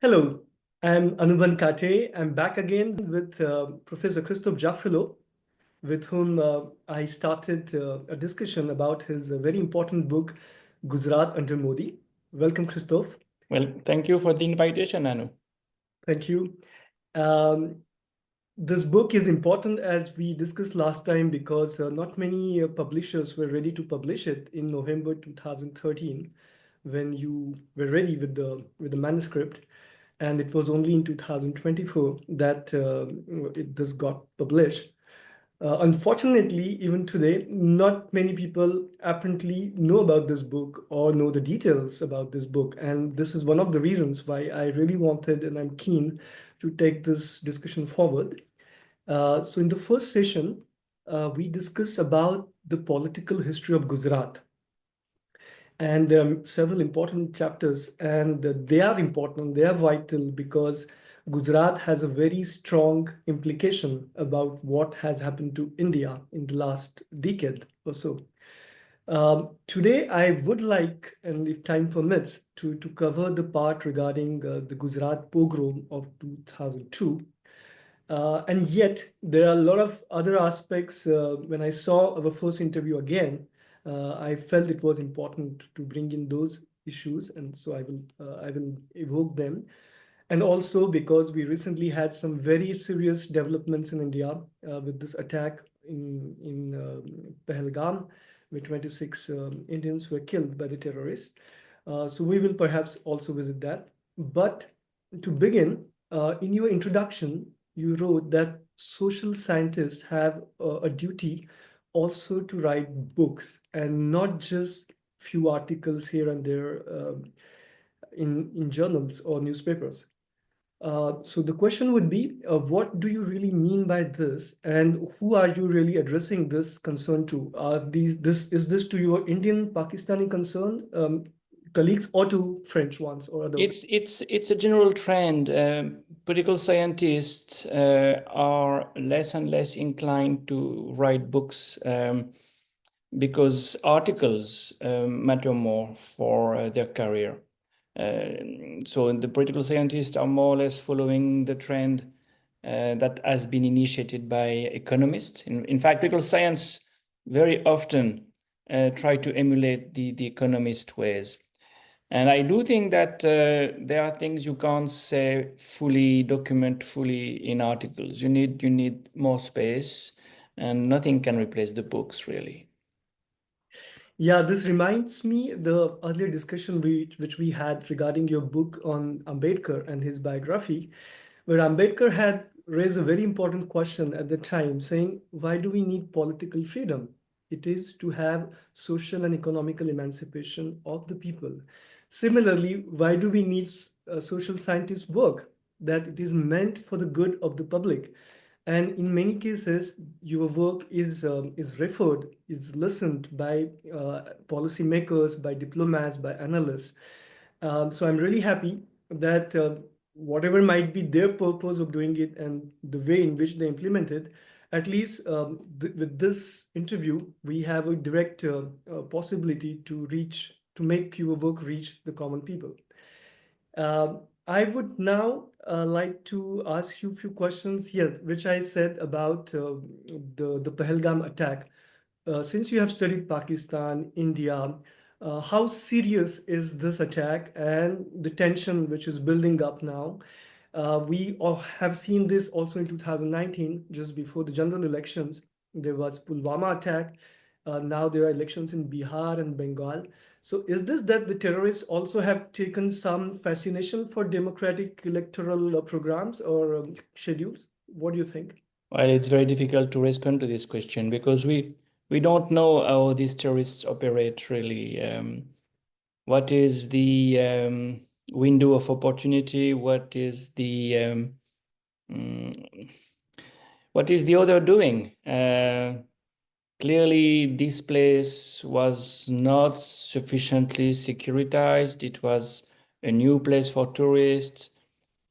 Hello, I'm Anuban Kate. I'm back again with Professor Christophe JAFFRELOT, with whom I started a discussion about his very important book, Gujarat Under Modi. Welcome, Christophe. Well, thank you for the invitation, Anu. Thank you. Um, this book is important, as we discussed last time, because not many publishers were ready to publish it in November 2013 when you were ready with the manuscript. And it was only in 2024 that this got published. Unfortunately, even today, not many people apparently know about this book or know the details about this book. And this is one of the reasons why I really wanted and I'm keen to take this discussion forward. So in the first session, we discussed about the political history of Gujarat. And there are several important chapters, and they are important, they are vital because Gujarat has a very strong implication about what has happened to India in the last decade or so. Today, I would like, and if time permits, to cover the part regarding the Gujarat pogrom of 2002. And yet, there are a lot of other aspects. When I saw our first interview again, I felt it was important to bring in those issues, and so I will evoke them. And also because we recently had some very serious developments in India with this attack in Pahalgam, where 26 Indians were killed by the terrorists. So we will perhaps also visit that. But to begin, in your introduction, you wrote that social scientists have a duty also to write books and not just few articles here and there in journals or newspapers. So the question would be, what do you really mean by this, and who are you really addressing this concern to? Is this to your Indian Pakistani concern colleagues or to French ones or others? It's a general trend. Political scientists are less and less inclined to write books because articles matter more for their career. So the political scientists are more or less following the trend that has been initiated by economists. In fact, political science very often try to emulate the economist ways. And I do think that there are things you can't say fully, document fully in articles. You need more space, and nothing can replace the books, really. Yeah, this reminds me the earlier discussion which we had regarding your book on Ambedkar and his biography, where Ambedkar had raised a very important question at the time, saying, why do we need political freedom? It is to have social and economical emancipation of the people. Similarly, why do we need social scientist work? That it is meant for the good of the public. And in many cases, your work is referred, is listened by policymakers, by diplomats, by analysts. So I'm really happy that whatever might be their purpose of doing it and the way in which they implement it, at least with this interview, we have a direct possibility to make your work reach the common people. I would now like to ask you a few questions, yes, which I said about the Pahalgam attack. Since you have studied Pakistan, India, how serious is this attack and the tension which is building up now? We all have seen this also in 2019, just before the general elections. There was Pulwama attack. Now there are elections in Bihar and Bengal. So is this that the terrorists also have taken some fascination for democratic electoral programs or schedules? What do you think? Well, it's very difficult to respond to this question because we don't know how these terrorists operate really. What is the window of opportunity? What is the other doing? Clearly, this place was not sufficiently securitized. It was a new place for tourists.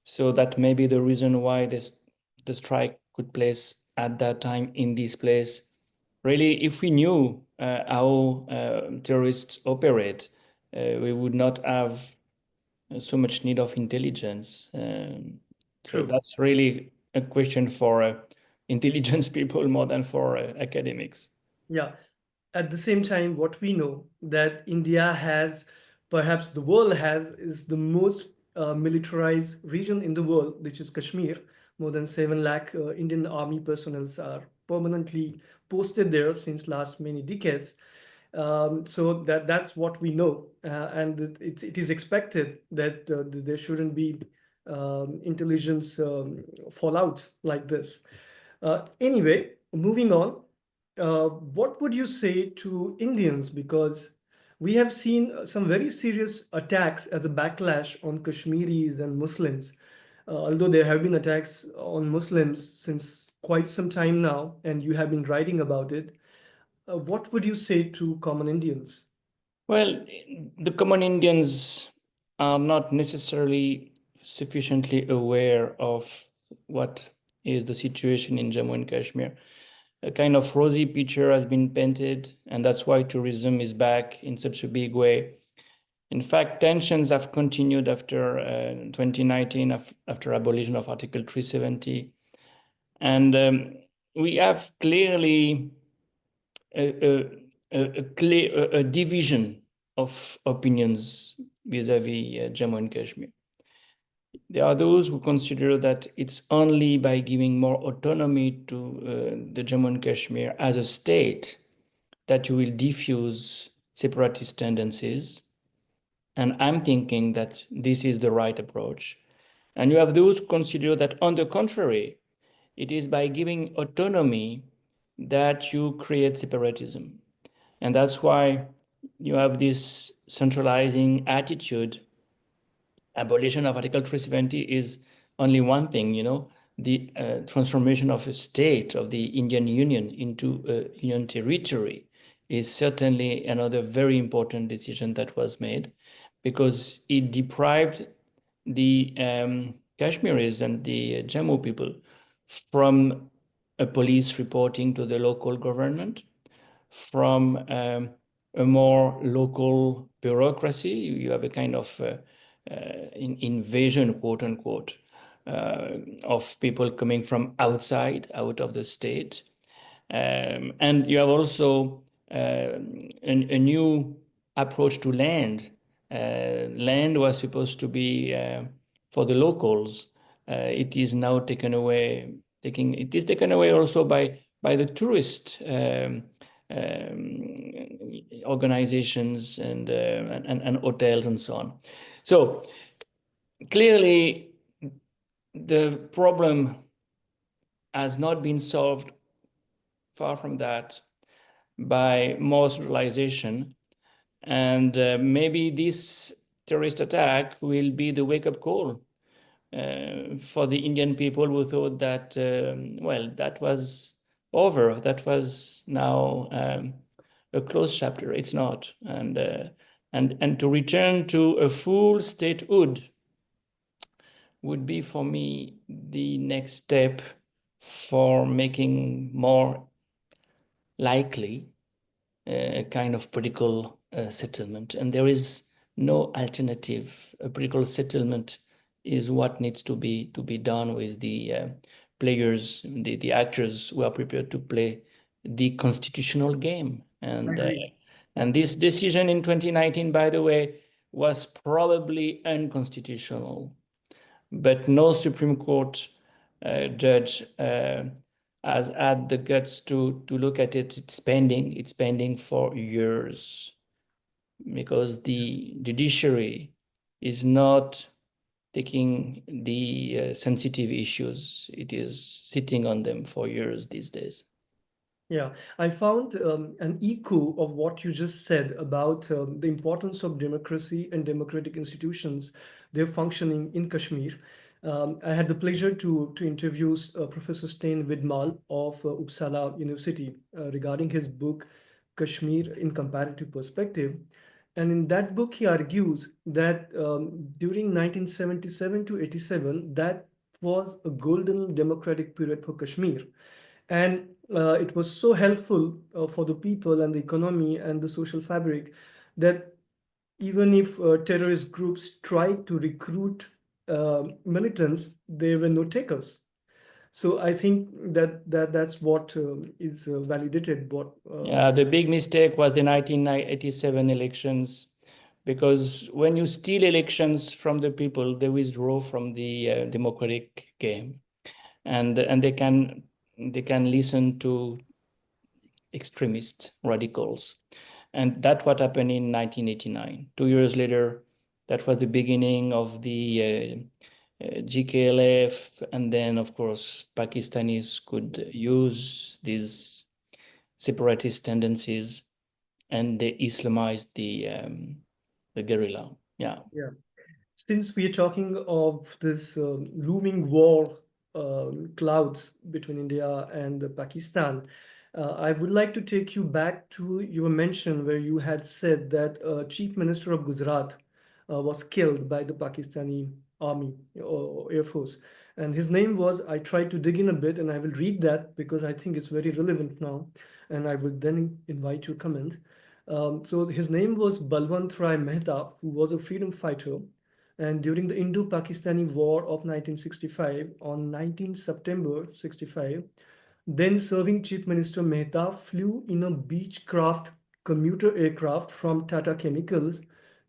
So that may be the reason why the strike could place at that time in this place. Really, if we knew how terrorists operate, we would not have so much need of intelligence. So True. that's really a question for intelligence people more than for academics. Yeah. At the same time, what we know that India has, perhaps the world has, is the most militarized region in the world, which is Kashmir. More than 7 lakh Indian army personnel are permanently posted there since last many decades. So that's what we know, and it is expected that there shouldn't be intelligence fallouts like this. Anyway, moving on, what would you say to Indians? Because we have seen some very serious attacks as a backlash on Kashmiris and Muslims. Although there have been attacks on Muslims since quite some time now, and you have been writing about it, what would you say to common Indians? Well, the common Indians are not necessarily sufficiently aware of what is the situation in Jammu and Kashmir. A kind of rosy picture has been painted, and that's why tourism is back in such a big way. In fact, tensions have continued after 2019, after abolition of Article 370. And we have clearly a division of opinions vis-à-vis Jammu and Kashmir. There are those who consider that it's only by giving more autonomy to the Jammu and Kashmir as a state that you will diffuse separatist tendencies. And I'm thinking that this is the right approach. And you have those who consider that, on the contrary, it is by giving autonomy that you create separatism. And that's why you have this centralizing attitude. Abolition of Article 370 is only one thing, the transformation of a state of the Indian Union into a union territory is certainly another very important decision that was made, because it deprived the Kashmiris and the Jammu people from a police reporting to the local government, from a more local bureaucracy. You have a kind of invasion, quote unquote, of people coming from outside, out of the state. And you have also a new approach to land. Land was supposed to be for the locals. It is now taken away. It is taken away also by the tourist organizations and hotels and so on. So clearly, the problem has not been solved, far from that, by more centralization. And maybe this terrorist attack will be the wake-up call for the Indian people who thought that, well, that was over. That was now a closed chapter. It's not. And to return to a full statehood would be, for me, the next step for making more likely a kind of political settlement. And there is no alternative. A political settlement is what needs to be done with the players, the actors who are prepared to play the constitutional game. And this decision in 2019, by the way, was probably unconstitutional, but no Supreme Court judge has had the guts to look at it. It's pending for years, because the judiciary is not taking the sensitive issues. It is sitting on them for years these days. Yeah, I found an echo of what you just said about the importance of democracy and democratic institutions, their functioning in Kashmir. I had the pleasure to interview Professor Stein Widmal of Uppsala University regarding his book, Kashmir in Comparative Perspective. And in that book, he argues that during 1977 to 87, that was a golden democratic period for Kashmir. And it was so helpful for the people and the economy and the social fabric that even if terrorist groups tried to recruit militants, there were no takers. So I think that's what is validated. What Yeah, the big mistake was the 1987 elections, because when you steal elections from the people, they withdraw from the democratic game, and they can listen to extremist radicals. And that's what happened in 1989. 2 years later, that was the beginning of the GKLF, and then, of course, Pakistanis could use these separatist tendencies, and they Islamized the guerrilla. Yeah. Yeah. Since we are talking of this looming war clouds between India and Pakistan, I would like to take you back to your mention where you had said that Chief Minister of Gujarat was killed by the Pakistani army or Air Force. And his name was, I tried to dig in a bit and I will read that because I think it's very relevant now. And I would then invite your comment. So his name was Balwan Mehta, who was a freedom fighter. And during the Indo-Pakistani War of 1965, on 19 September 65, then serving Chief Minister Mehta flew in a Beechcraft commuter aircraft from Tata Chemicals,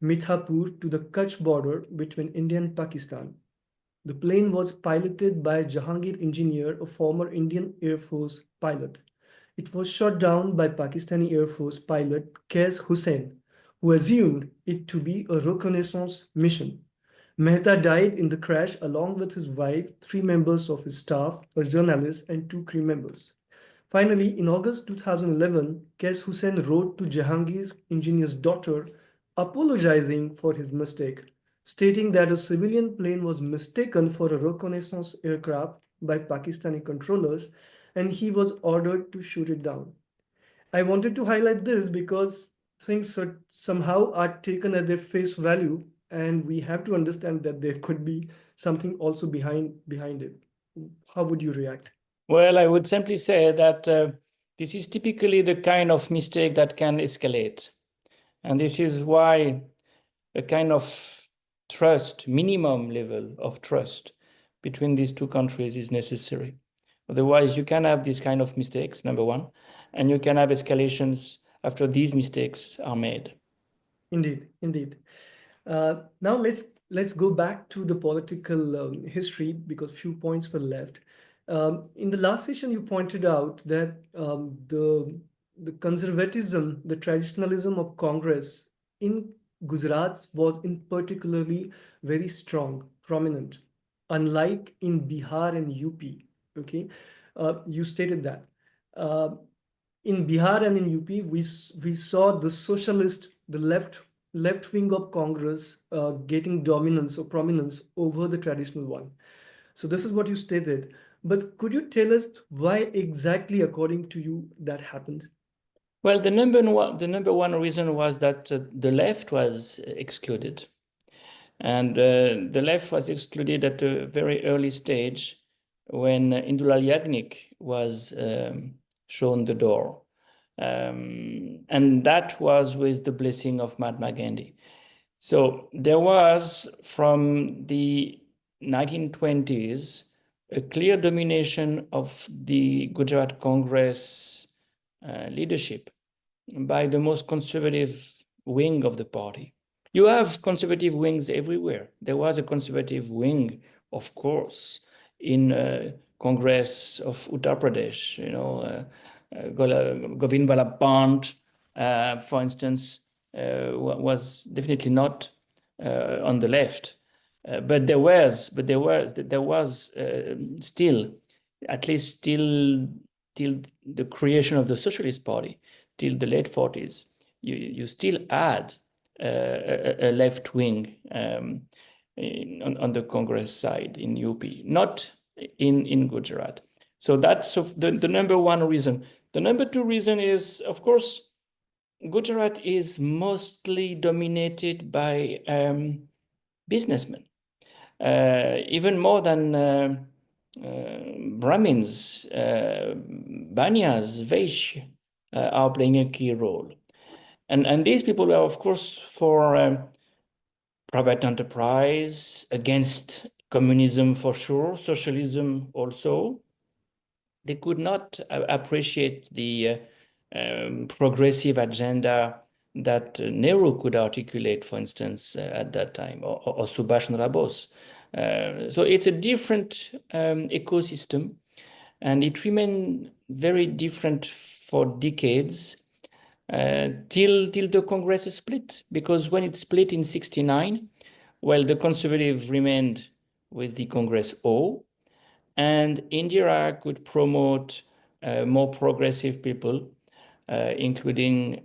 Mithapur to the Kutch border between India and Pakistan. The plane was piloted by Jahangir Engineer, a former Indian Air Force pilot. It was shot down by Pakistani Air Force pilot Qais Hussain, who assumed it to be a reconnaissance mission. Mehta died in the crash along with his wife, three members of his staff, a journalist, and two crew members. Finally, in August 2011, Qais Hussain wrote to Jahangir Engineer's daughter apologizing for his mistake, stating that a civilian plane was mistaken for a reconnaissance aircraft by Pakistani controllers and he was ordered to shoot it down. I wanted to highlight this because things somehow are taken at their face value, and we have to understand that there could be something also behind it. How would you react? Well, I would simply say that this is typically the kind of mistake that can escalate. And this is why a kind of trust, minimum level of trust between these two countries is necessary. Otherwise, you can have these kind of mistakes, number one, and you can have escalations after these mistakes are made. Indeed, indeed. Now let's go back to the political history because few points were left. In the last session, you pointed out that the conservatism, the traditionalism of Congress in Gujarat was in particularly very strong, prominent, unlike in Bihar and UP. Okay, you stated that. Uh, in Bihar and in UP, we saw the socialist, the left wing of Congress getting dominance or prominence over the traditional one. So this is what you stated. But could you tell us why exactly, according to you, that happened? Well, the number one reason was that the left was excluded. And the left was excluded at a very early stage when Indulal Yagnik was shown the door. And that was with the blessing of Mahatma Gandhi. So there was, from the 1920s, a clear domination of the Gujarat Congress leadership by the most conservative wing of the party. You have conservative wings everywhere. There was a conservative wing, of course, in Congress of Uttar Pradesh, Govind Vallabh Pant, for instance, was definitely not on the left. But there was still, at least till the creation of the Socialist Party, till the late 40s, you still had a left wing on the Congress side in UP, not in Gujarat. So that's the number one reason. The number two reason is, of course, Gujarat is mostly dominated by businessmen, even more than Brahmins, Banyas, Vaishya are playing a key role. And these people were, of course, for private enterprise, against communism for sure, socialism also. They could not appreciate the progressive agenda that Nehru could articulate, for instance, at that time, or Subhash Chandra Bose. So it's a different ecosystem, and it remained very different for decades till the Congress split. Because when it split in '69, well, the conservatives remained with the Congress O, and Indira could promote more progressive people, including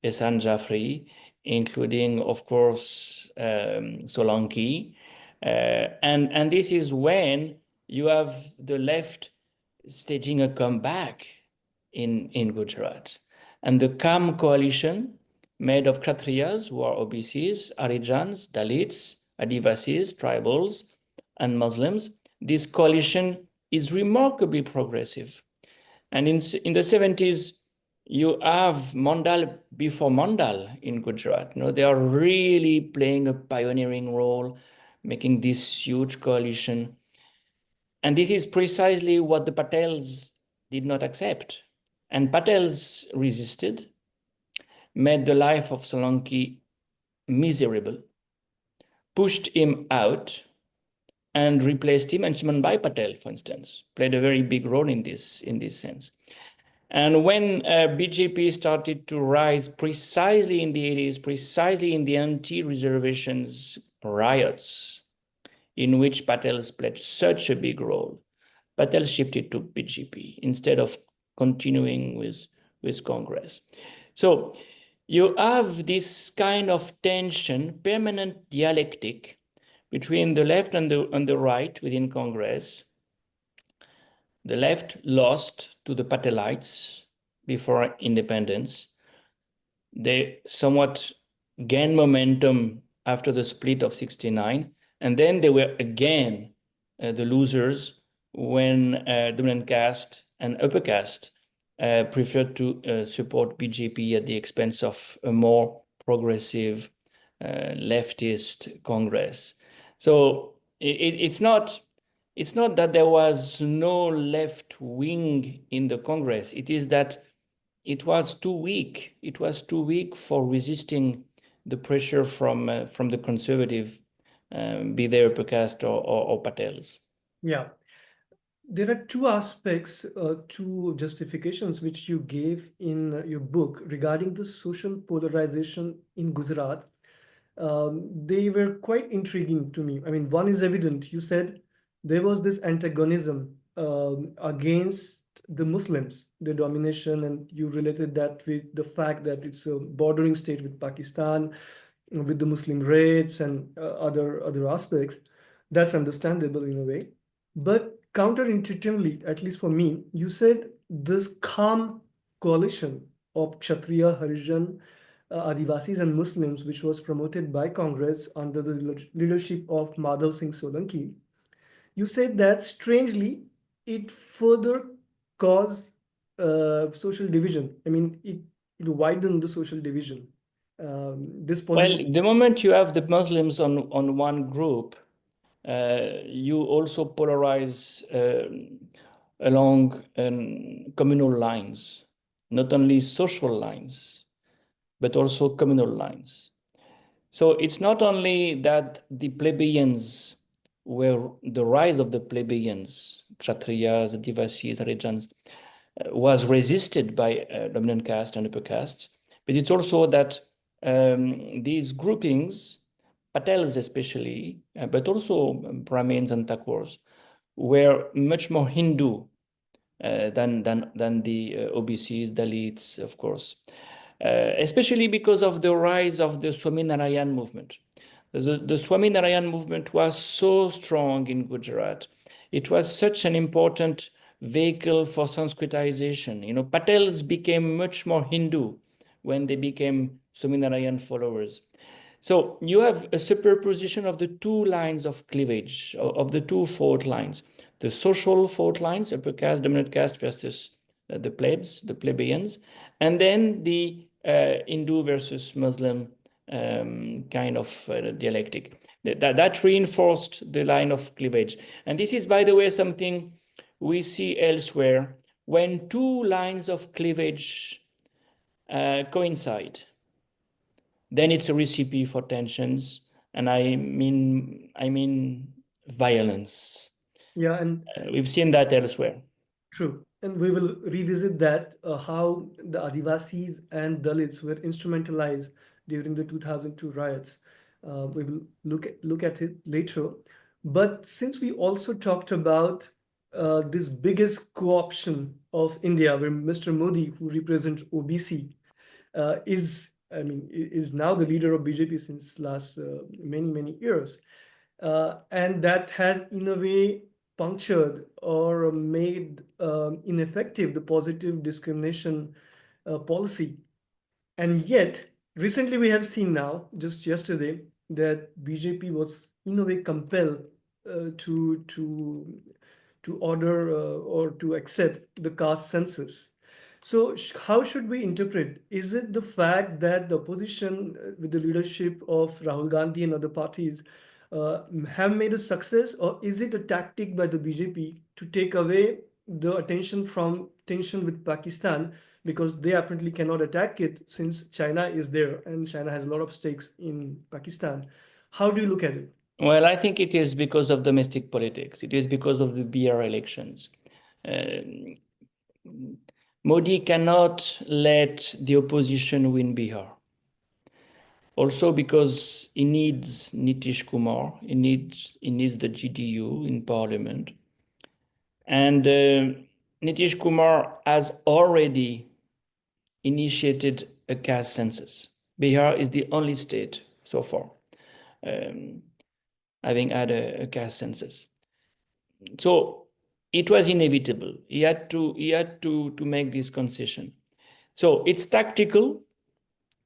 Ehsan Jaffrey, including, of course, Solanki. And this is when you have the left staging a comeback in Gujarat. And the CAM coalition, made of Kshatriyas, who are OBCs, Harijans, Dalits, Adivasis, tribals, and Muslims, this coalition is remarkably progressive. And in the 70s, you have Mandal before Mandal in Gujarat. You know, they are really playing a pioneering role, making this huge coalition. And this is precisely what the Patels did not accept. And Patels resisted, made the life of Solanki miserable, pushed him out, and replaced him. And Chimanbhai Patel, for instance, played a very big role in this sense. And when BJP started to rise precisely in the 80s, precisely in the anti-reservations riots, in which Patels played such a big role, Patel shifted to BJP instead of continuing with Congress. So you have this kind of tension, permanent dialectic between the left and the right within Congress. The left lost to the Patelites before independence. They somewhat gained momentum after the split of '69, and then they were again the losers when dominant caste and upper caste preferred to support BJP at the expense of a more progressive leftist Congress. So it's not that there was no left wing in the Congress. It is that it was too weak. It was too weak for resisting the pressure from the conservative, be they upper caste or Patels. Yeah. There are two aspects, two justifications which you gave in your book regarding the social polarization in Gujarat. They were quite intriguing to me. I mean, one is evident. You said there was this antagonism against the Muslims, the domination, and you related that with the fact that it's a bordering state with Pakistan, with the Muslim raids and other aspects. That's understandable in a way. But counterintuitively, at least for me, you said this calm coalition of Kshatriya, Harijan, Adivasis, and Muslims, which was promoted by Congress under the leadership of Madhav Singh Solanki, you said that strangely it further caused social division. I mean, it widened the social division. This Well, positive. the moment you have the Muslims on one group, you also polarize along communal lines, not only social lines, but also communal lines. So it's not only that the plebeians were the rise of the plebeians, Kshatriyas, Adivasis, Harijans, was resisted by dominant caste and upper caste, but it's also that these groupings, Patels especially, but also Brahmins and Thakurs, were much more Hindu than the OBCs, Dalits, of course, especially because of the rise of the Swaminarayan movement. The Swaminarayan movement was so strong in Gujarat. It was such an important vehicle for Sanskritization. You know, Patels became much more Hindu when they became Swaminarayan followers. So you have a superposition of the two lines of cleavage, of the two fault lines. The social fault lines, upper caste, dominant caste versus the plebs, the plebeians, and then the Hindu versus Muslim kind of dialectic. That reinforced the line of cleavage. And this is, by the way, something we see elsewhere when two lines of cleavage coincide. Then it's a recipe for tensions, and I mean violence. Yeah, and We've seen that elsewhere. true. And we will revisit that, how the Adivasis and Dalits were instrumentalized during the 2002 riots. We will look at it later. But since we also talked about this biggest co-option of India, where Mr. Modi, who represents OBC, is now the leader of BJP since last many years, and that has in a way punctured or made ineffective the positive discrimination policy. And yet, recently we have seen now, just yesterday, that BJP was in a way compelled to order or to accept the caste census. So how should we interpret? Is it the fact that the opposition with the leadership of Rahul Gandhi and other parties have made a success, or is it a tactic by the BJP to take away the attention from tension with Pakistan, because they apparently cannot attack it since China is there and China has a lot of stakes in Pakistan? How do you look at it? Well, I think it is because of domestic politics. It is because of the Bihar elections. Modi cannot let the opposition win Bihar. Also because he needs Nitish Kumar, he needs the GDU in parliament. And Nitish Kumar has already initiated a caste census. Bihar is the only state so far having had a caste census. So it was inevitable. He had to make this concession. So it's tactical,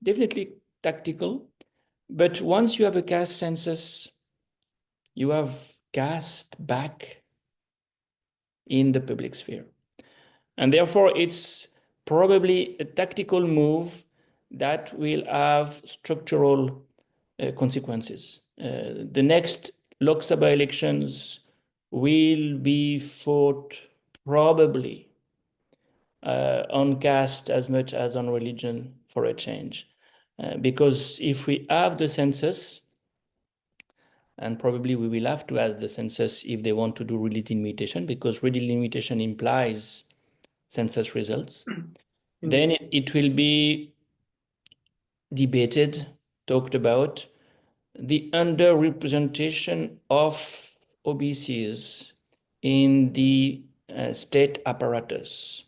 definitely tactical. But once you have a caste census, you have caste back in the public sphere. And therefore, it's probably a tactical move that will have structural consequences. The next Lok Sabha elections will be fought probably on caste as much as on religion for a change. Because if we have the census, and probably we will have to have the census if they want to do redelimitation, because redelimitation implies census results, then it will be debated, talked about, the underrepresentation of OBCs in the state apparatus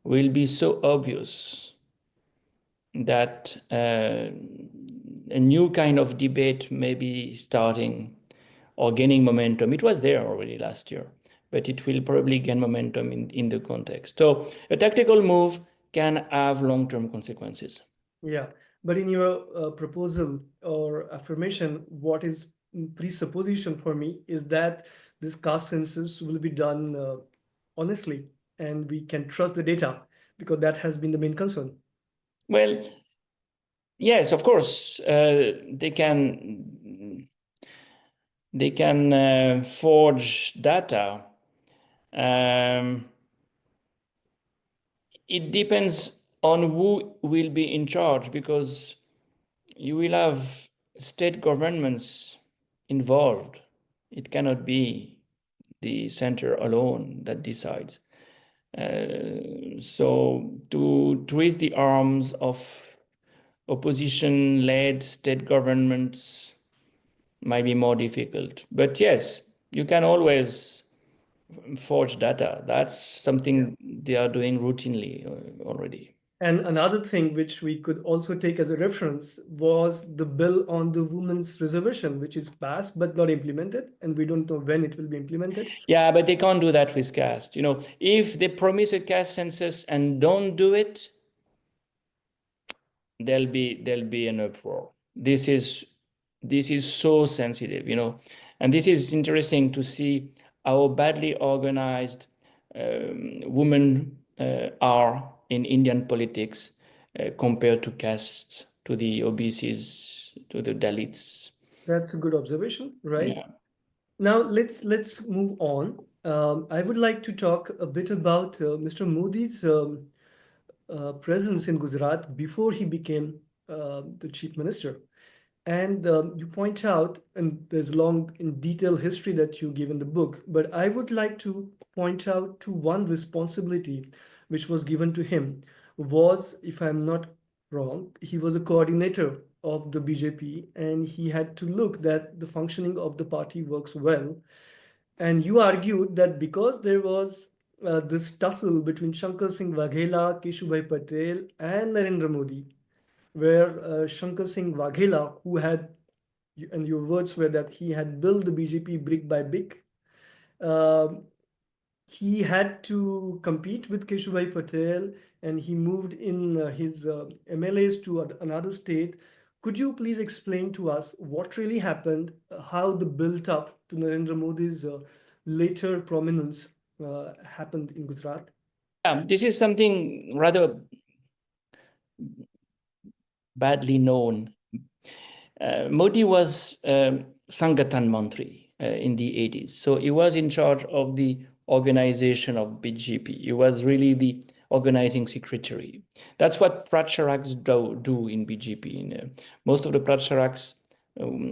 will be so obvious that a new kind of debate may be starting or gaining momentum. It was there already last year, but it will probably gain momentum in the context. So a tactical move can have long-term consequences. Yeah, but in your proposal or affirmation, what is presupposition for me is that this caste census will be done honestly, and we can trust the data, because that has been the main concern. Well, yes, of course, they can forge data. It depends on who will be in charge, because you will have state governments involved. It cannot be the center alone that decides. So to twist the arms of opposition-led state governments might be more difficult. But yes, you can always forge data. That's something they are doing routinely already. And another thing which we could also take as a reference was the bill on the women's reservation, which is passed but not implemented, and we don't know when it will be implemented. Yeah, but they can't do that with caste. You know, if they promise a caste census and don't do it, there'll be an uproar. This is so sensitive, you know, and this is interesting to see how badly organized women are in Indian politics. compared to caste, to the OBCs, to the Dalits. That's a good observation, right? Yeah. Now let's move on. I would like to talk a bit about Mr. Modi's presence in Gujarat before he became the chief minister. And you point out, and there's a long in detail history that you give in the book, but I would like to point out to one responsibility which was given to him was, if I'm not wrong, he was a coordinator of the BJP and he had to look that the functioning of the party works well. And you argued that because there was this tussle between Shankar Singh Waghela, Keshubhai Patel, and Narendra Modi, where Shankar Singh Waghela, who had, and your words were that he had built the BJP brick by brick, uh, he had to compete with Keshubhai Patel and he moved in his MLAs to another state. Could you please explain to us what really happened, how the built up to Narendra Modi's later prominence happened in Gujarat? Yeah, this is something rather badly known. Modi was Sangathan Mantri in the 80s. So he was in charge of the organization of BJP. He was really the organizing secretary. That's what Pracharaks do in BJP. Most of the Pracharaks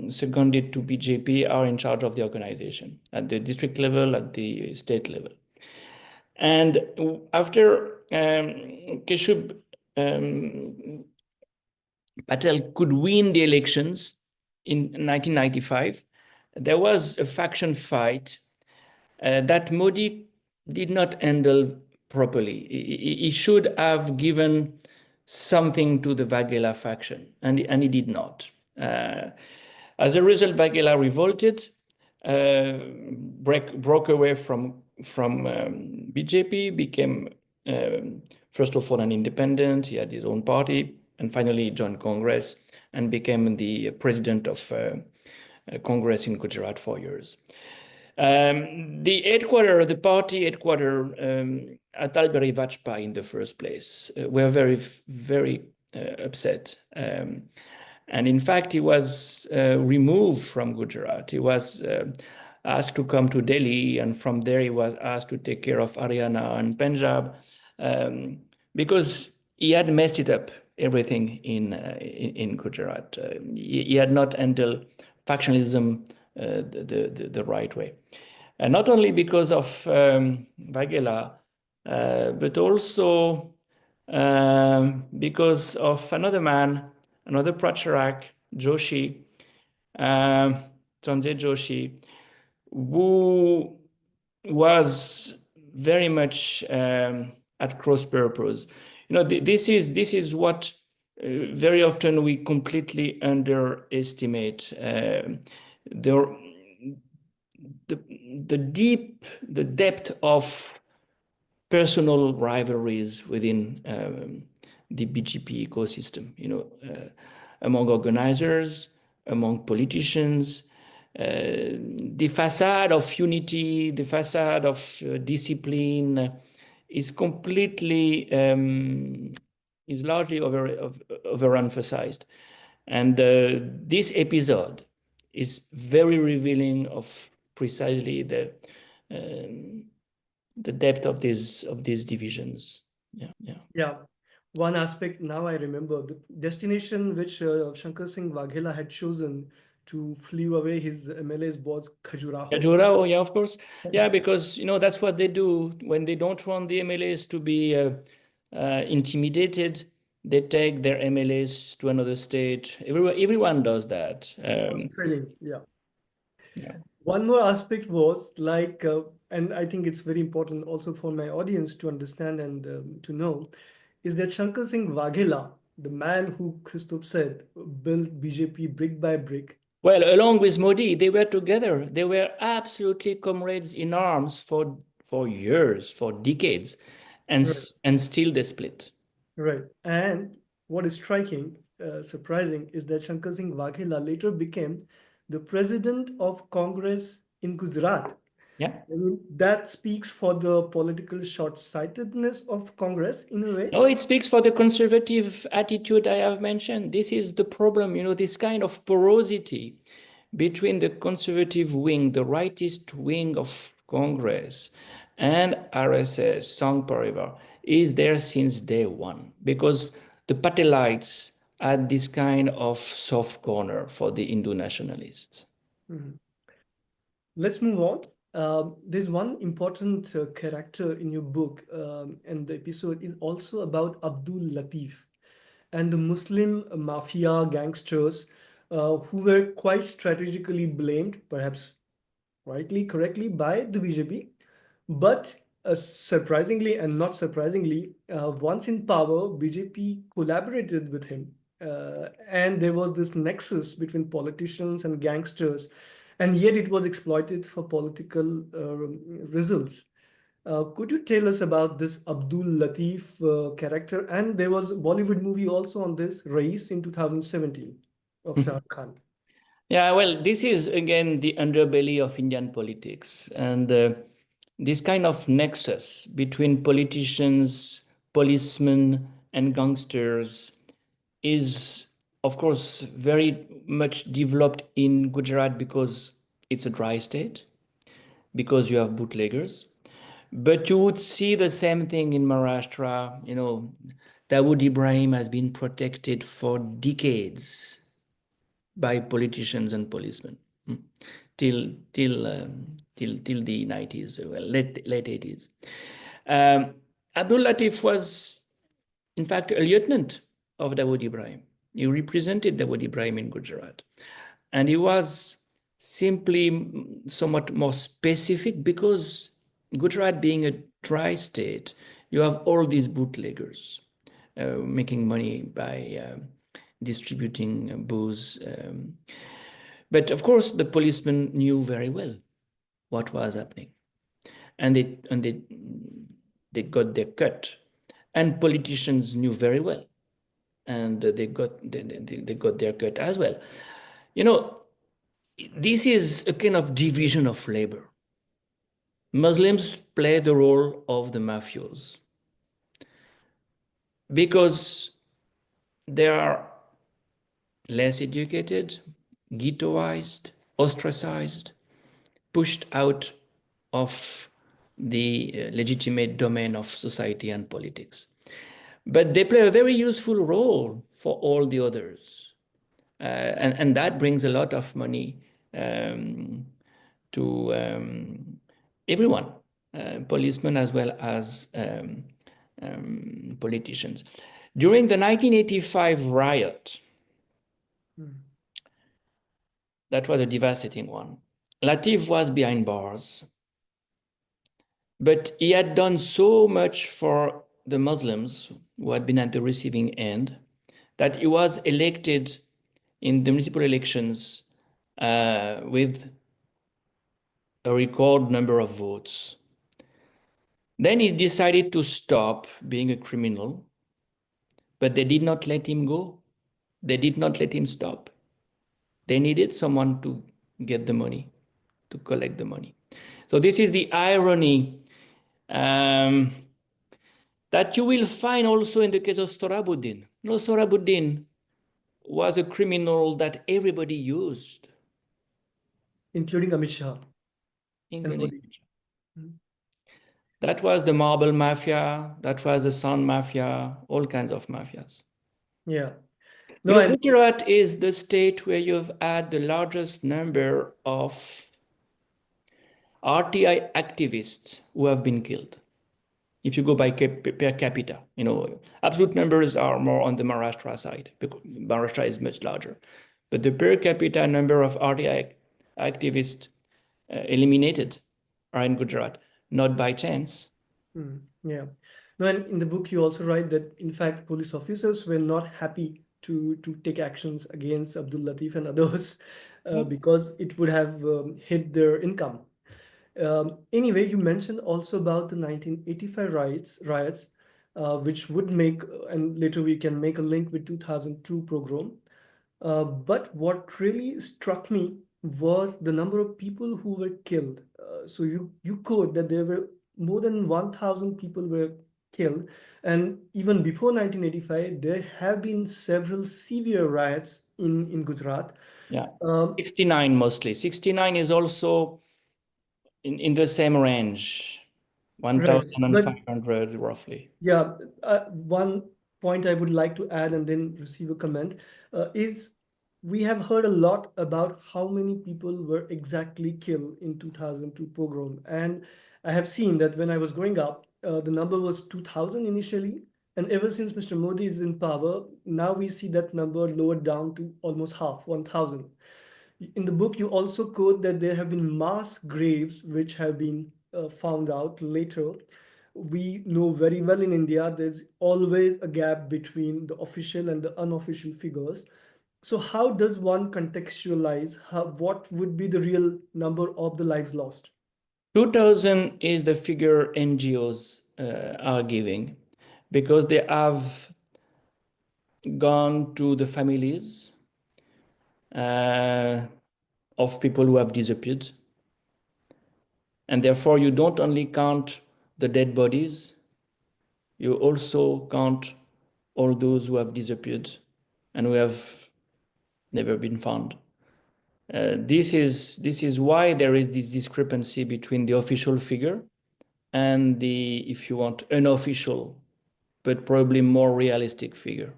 seconded to BJP are in charge of the organization at the district level, at the state level. And after Keshub Patel could win the elections in 1995, there was a faction fight that Modi did not handle properly. He should have given something to the Vagila faction, and he did not. As a result, Vagila revolted, broke away from BJP, became first of all an independent. He had his own party, and finally joined Congress and became the president of Congress in Gujarat for years. The party headquarters, Atal Bihari Vajpayee in the first place, were very, very upset. And in fact, he was removed from Gujarat. He was asked to come to Delhi, and from there he was asked to take care of Haryana and Punjab, because he had messed it up everything in Gujarat. He had not handled factionalism the right way. And not only because of Vagela, but also because of another man, another Pracharak, Joshi, Sanjay Joshi, who was very much at cross purpose. This is what very often we completely underestimate. The depth of personal rivalries within the BJP ecosystem, among organizers, among politicians, the facade of unity, the facade of discipline is completely, is largely overemphasized. And this episode is very revealing of precisely the depth of these divisions. Yeah. One aspect now I remember, the destination which Shankar Singh Waghela had chosen to flee away his MLAs was Khajuraho. Khajuraho, yeah, of course. Yeah, because that's what they do when they don't want the MLAs to be intimidated. They take their MLAs to another state. Everyone does that. Training, yeah. Yeah. One more aspect was like, and I think it's very important also for my audience to understand and to know, is that Shankar Singh Waghela, the man who Christophe said built BJP brick by brick. Well, along with Modi, they were together. They were absolutely comrades in arms for years, for decades, and Right. and still they split. Right. And what is striking, surprising, is that Shankar Singh Waghela later became the president of Congress in Gujarat. Yeah. I mean, that speaks for the political short-sightedness of Congress in a way. No, it speaks for the conservative attitude I have mentioned. This is the problem, this kind of porosity between the conservative wing, the rightist wing of Congress, and RSS, Sangh Parivar, is there since day one, because the Patelites had this kind of soft corner for the Hindu nationalists. Mhm. Let's move on. There's one important character in your book, and the episode is also about Abdul Latif and the Muslim mafia gangsters who were quite strategically blamed, perhaps rightly, correctly, by the BJP. But surprisingly and not surprisingly, once in power, BJP collaborated with him. And there was this nexus between politicians and gangsters, and yet it was exploited for political results. Could you tell us about this Abdul Latif character? And there was a Bollywood movie also on this, Rais, in 2017 of Shah Rukh Khan. Yeah, well, this is again the underbelly of Indian politics. And this kind of nexus between politicians, policemen, and gangsters is, of course, very much developed in Gujarat because it's a dry state, because you have bootleggers. But you would see the same thing in Maharashtra. Dawood Ibrahim has been protected for decades by politicians and policemen till the 90s, well, late 80s. Abdul Latif was, in fact, a lieutenant of Dawood Ibrahim. He represented Dawood Ibrahim in Gujarat. And he was simply somewhat more specific because Gujarat being a dry state, you have all these bootleggers making money by distributing booze. But of course, the policemen knew very well what was happening, and they got their cut, and politicians knew very well, and they got their cut as well. This is a kind of division of labor. Muslims play the role of the mafios because they are less educated, ghettoized, ostracized, pushed out of the legitimate domain of society and politics. But they play a very useful role for all the others. And that brings a lot of money to everyone, policemen as well as politicians. During the 1985 riot, that was a devastating one. Latif was behind bars, but he had done so much for the Muslims who had been at the receiving end that he was elected in the municipal elections with a record number of votes. Then he decided to stop being a criminal, but they did not let him go. They did not let him stop. They needed someone to get the money, to collect the money. So this is the irony that you will find also in the case of Soharabuddin. Soharabuddin was a criminal that everybody used. Including Amit Shah. Including that was the marble mafia, that was the sound mafia, all kinds of mafias. Yeah. No, Gujarat is the state where you've had the largest number of RTI activists who have been killed. If you go by per capita, absolute numbers are more on the Maharashtra side, because Maharashtra is much larger. But the per capita number of RTI activists eliminated are in Gujarat, not by chance. Yeah. No, and in the book, you also write that, in fact, police officers were not happy to take actions against Abdul Latif and others because it would have hit their income. Anyway, you mentioned also about the 1985 riots, which would make, and later we can make a link with 2002 pogrom. But what really struck me was the number of people who were killed. So you quote that there were more than 1,000 people were killed, and even before 1985, there have been several severe riots in Gujarat. Yeah, Um, 69 mostly. 69 is also in the same range, right, but 1,500 roughly. yeah, one point I would like to add and then receive a comment is we have heard a lot about how many people were exactly killed in 2002 pogrom. And I have seen that when I was growing up, the number was 2,000 initially. And ever since Mr. Modi is in power, now we see that number lowered down to almost half, 1,000. In the book, you also quote that there have been mass graves which have been found out later. We know very well in India, there's always a gap between the official and the unofficial figures. So how does one contextualize what would be the real number of the lives lost? 2,000 is the figure NGOs are giving because they have gone to the families of people who have disappeared. And therefore, you don't only count the dead bodies, you also count all those who have disappeared and who have never been found. This is why there is this discrepancy between the official figure and the, if you want, unofficial, but probably more realistic figure.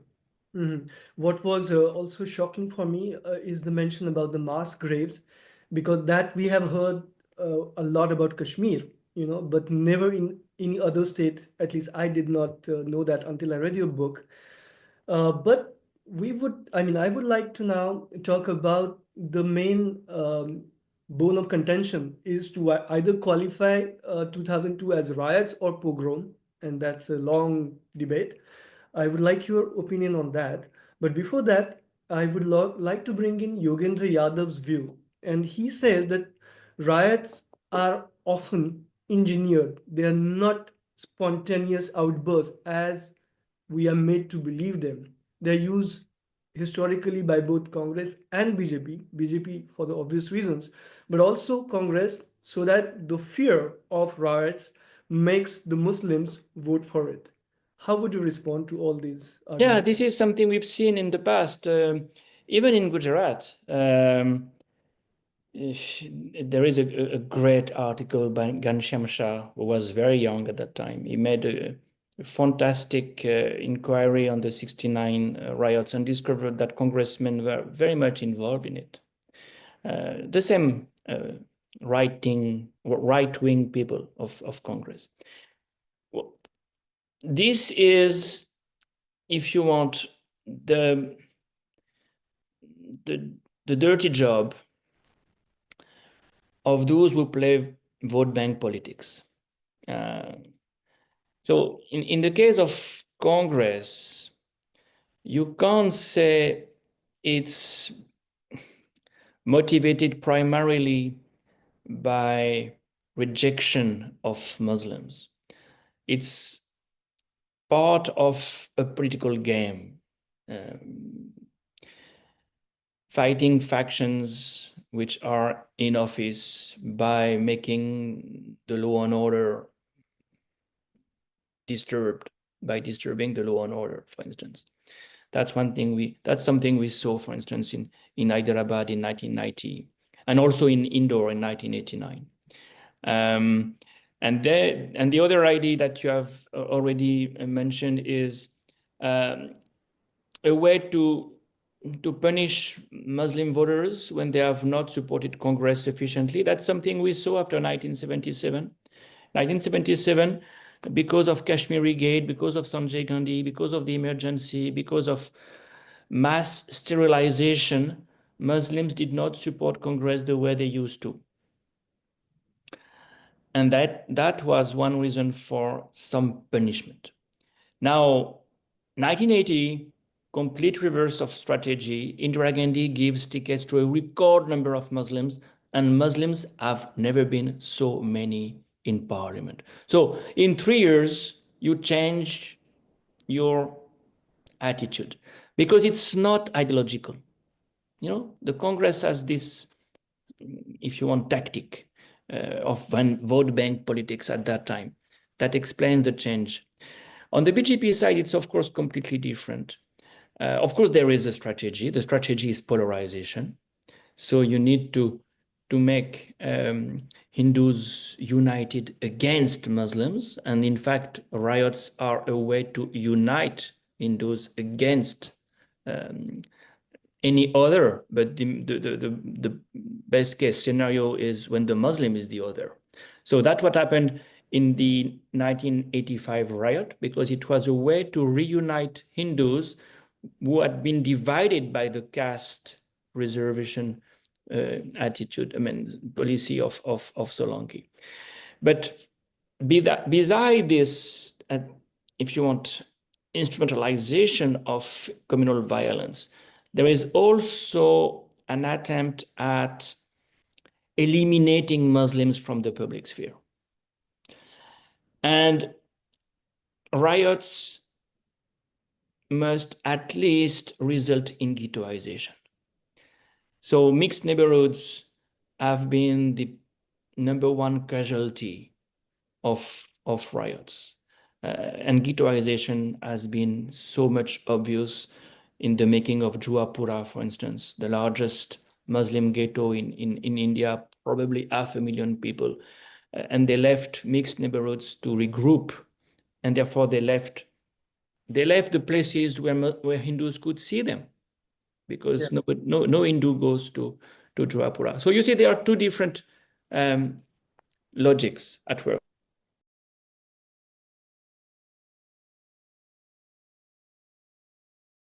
What was also shocking for me is the mention about the mass graves, because that we have heard a lot about Kashmir, but never in any other state. At least I did not know that until I read your book. But I would like to now talk about the main bone of contention is to either qualify 2002 as riots or pogrom, and that's a long debate. I would like your opinion on that. But before that, I would like to bring in Yogendra Yadav's view. And he says that riots are often engineered, they are not spontaneous outbursts as we are made to believe them. They're used historically by both Congress and BJP for the obvious reasons, but also Congress so that the fear of riots makes the Muslims vote for it. How would you respond to all these Yeah, arguments? this is something we've seen in the past, even in Gujarat. There is a great article by Ghanshyam Shah, who was very young at that time. He made a fantastic inquiry on the 69 riots and discovered that congressmen were very much involved in it. The same right-wing people of Congress. Well, this is, if you want, the dirty job of those who play vote bank politics. So in the case of Congress, you can't say it's motivated primarily by rejection of Muslims. It's part of a political game, fighting factions which are in office by making the law and order disturbed, by disturbing the law and order, for instance. That's something we saw, for instance, in Hyderabad in 1990, and also in Indore in 1989. And the other idea that you have already mentioned is a way to punish Muslim voters when they have not supported Congress sufficiently. That's something we saw after 1977. 1977, because of Kashmiri Gate, because of Sanjay Gandhi, because of the emergency, because of mass sterilization, Muslims did not support Congress the way they used to. And that was one reason for some punishment. Now, 1980, complete reverse of strategy. Indira Gandhi gives tickets to a record number of Muslims, and Muslims have never been so many in parliament. So in 3 years, you change your attitude because it's not ideological. The Congress has this, if you want, tactic. vote bank politics at that time. That explains the change. On the BJP side, it's of course completely different. Of course, there is a strategy. The strategy is polarization. So you need to make Hindus united against Muslims. And in fact, riots are a way to unite Hindus against any other. But the best case scenario is when the Muslim is the other. So that's what happened in the 1985 riot, because it was a way to reunite Hindus who had been divided by the caste reservation attitude, policy of Solanki. But beside this, if you want, instrumentalization of communal violence, there is also an attempt at eliminating Muslims from the public sphere. And riots must at least result in ghettoization. So mixed neighborhoods have been the #1 casualty of riots. And ghettoization has been so much obvious in the making of Juapura, for instance, the largest Muslim ghetto in India, probably 500,000 people. And they left mixed neighborhoods to regroup. And therefore they left the places where Hindus could see them, because no Hindu goes to Juapura. So you see, there are two different logics at work.